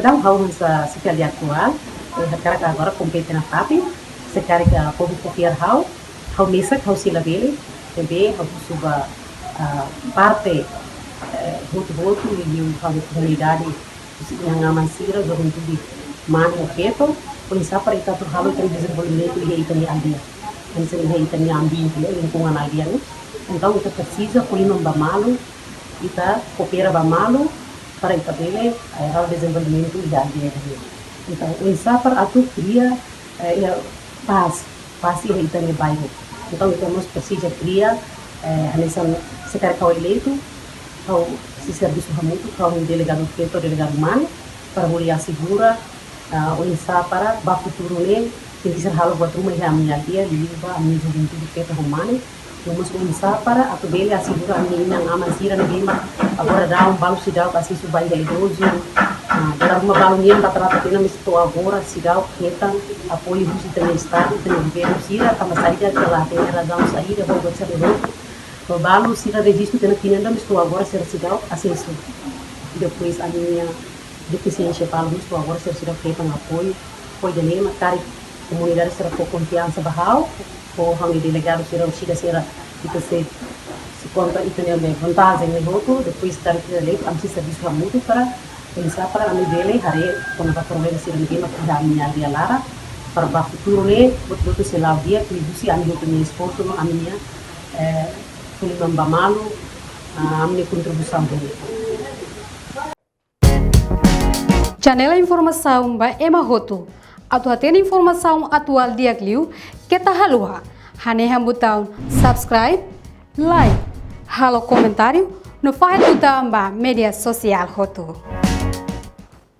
agora dá sekali atual agora compete na FAP sekali pode copiar hau mesak hau sila bele também hau suba parte voto e hau comunidade yang aman sira juventude mano keto polisa para ita tur halo dari desenvolvimento e itani aldia anse itani ambiente lingkungan aldia então ita precisa polima bamalo ita copiar bamalo para ita bele hau desenvolvimento e aldia então polisa para atu cria paz e itani bairro então ita nos precisa cria nessa sekarang kau eleito kau si serviço muito kau delegado keto delegado mano para mulher segura olhar para o futuro né tem que ser halo buat rumah yang minha dia limpa a minha juventude keto humana vamos olhar para a tubele assegura a minha aman sira na lima agora dá balo se dá para se subir idoso dalam rumah balo nian rata-rata pena mesti agora se dá kita apoio do também estado também governo sira kama saída pela tem razão saída vou gostar de balo sira registro tena tinha mesti agora ser se dá acesso depois a minha deficiência para isso agora ser feita um apoio de nenhuma cari comunidade será com confiança bahau ou hangi delegado será o chega será itu se conta itu nem vantagem nem outro depois cari que lei am se serviço muito para pensar para a dele hari quando vai problema será ninguém para minha dia lara para o futuro né betul se lá dia que isso a minha esforço a minha kuliman bamalo a minha contribuição dele. Janela informação ba Emma Roto. Atu tem informação atual dia Gliu kita halua. Hane botão subscribe, like, halo comentário no faz botão ba media social Roto.